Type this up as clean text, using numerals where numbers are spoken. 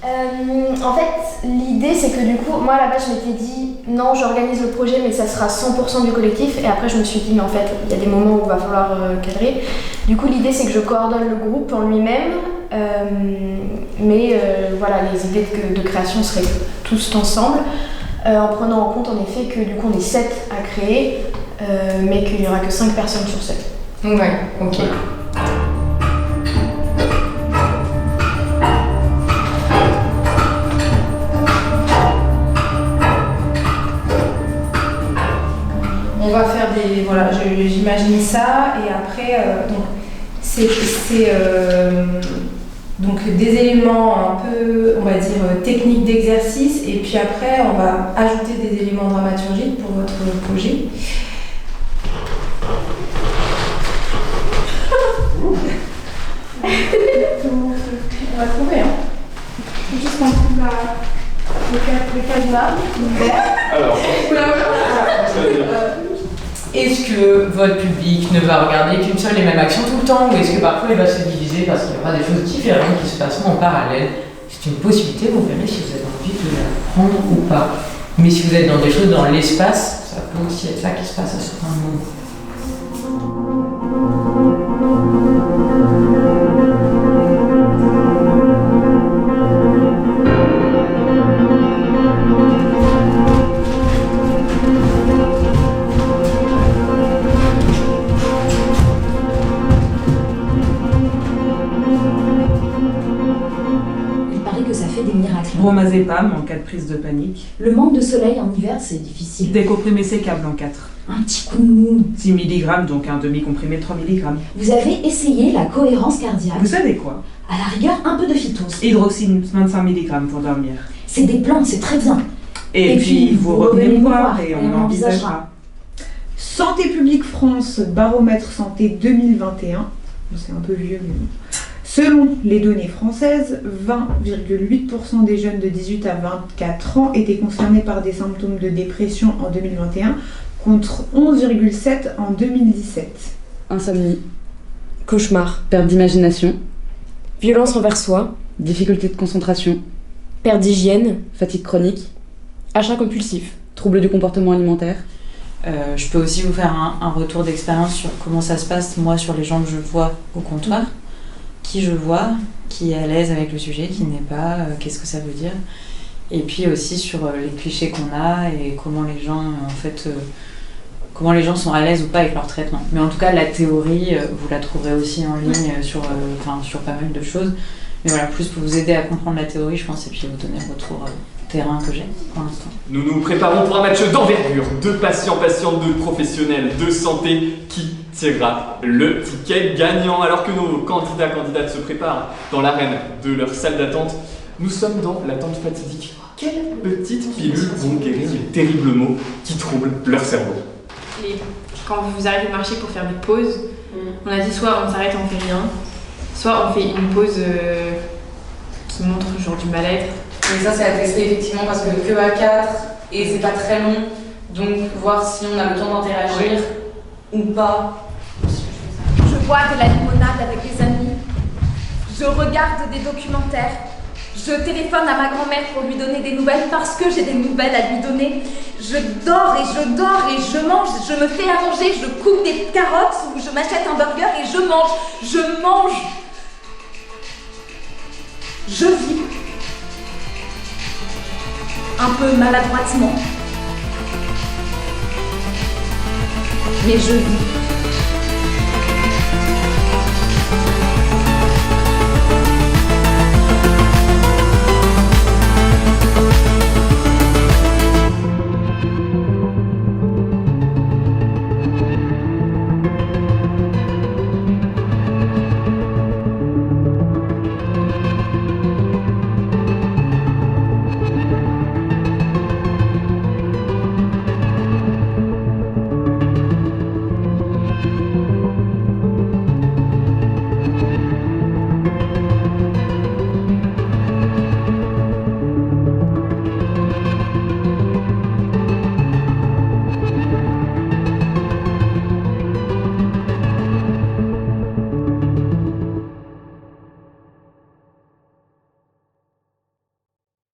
En fait, l'idée c'est que du coup, moi à la base je m'étais dit non, j'organise le projet mais ça sera 100% du collectif et après je me suis dit mais en fait il y a des moments où il va falloir cadrer. Du coup l'idée c'est que je coordonne le groupe en lui-même mais voilà, les idées de création seraient tous ensemble en prenant en compte en effet que du coup on est 7 à créer mais qu'il n'y aura que 5 personnes sur 7. Ouais, ok. On va faire des... Voilà, j'imagine ça et après, donc, c'est donc des éléments un peu, on va dire, techniques d'exercice et puis après, on va ajouter des éléments dramaturgiques pour votre projet. On va trouver, hein. Faut juste qu'on trouve le cadenas. Alors, est-ce que votre public ne va regarder qu'une seule et même action tout le temps ou est-ce que parfois il va se diviser parce qu'il y aura des choses différentes qui se passeront en parallèle? C'est une possibilité, vous verrez si vous avez envie de la prendre ou pas. Mais si vous êtes dans des choses dans l'espace, ça peut aussi être ça qui se passe à certains moments. Bromazépam en cas de prise de panique. Le manque de soleil en hiver, c'est difficile. Décomprimé sécable en 4. Un petit coup de mou. 6 mg, donc un demi-comprimé de 3 mg. Vous avez essayé la cohérence cardiaque. Vous savez quoi? À la rigueur, un peu de phytose. Hydroxine, 25 mg pour dormir. C'est des plantes, c'est très bien. Et puis, vous revenez me voir et on envisagera. Santé publique France, baromètre santé 2021. C'est un peu vieux, mais bon. Selon les données françaises, 20,8% des jeunes de 18 à 24 ans étaient concernés par des symptômes de dépression en 2021, contre 11,7% en 2017. Insomnie, cauchemar, perte d'imagination, violence envers soi, difficulté de concentration, perte d'hygiène, fatigue chronique, achat compulsif, troubles du comportement alimentaire. Je peux aussi vous faire un retour d'expérience sur comment ça se passe, moi, sur les gens que je vois au comptoir. Qui je vois, qui est à l'aise avec le sujet, qui n'est pas, qu'est-ce que ça veut dire. Et puis aussi sur les clichés qu'on a et comment les gens, comment les gens sont à l'aise ou pas avec leur traitement. Mais en tout cas, la théorie, vous la trouverez aussi en ligne sur pas mal de choses. Mais voilà, plus pour vous aider à comprendre la théorie, je pense, et puis vous donner le retour terrain que j'ai pour l'instant. Nous nous préparons pour un match d'envergure. 2 patients-patientes, 2 professionnels de santé qui tirera le ticket gagnant. Alors que nos candidates se préparent dans l'arène de leur salle d'attente, nous sommes dans l'attente fatidique. Quelles petites pilules vont guérir les terribles maux qui troublent leur cerveau? Et quand vous arrêtez de marcher pour faire des pauses, on a dit soit on s'arrête, on fait rien, soit on fait une pause qui montre genre du mal-être. Mais ça c'est à tester effectivement parce que à 4 et c'est pas très long, donc voir si on a le temps d'interagir ou pas. Je bois de la limonade avec des amis, je regarde des documentaires, je téléphone à ma grand-mère pour lui donner des nouvelles parce que j'ai des nouvelles à lui donner. Je dors et je mange, je me fais à manger, je coupe des carottes ou je m'achète un burger et je mange. Je vis. Un peu maladroitement. Mais je vis.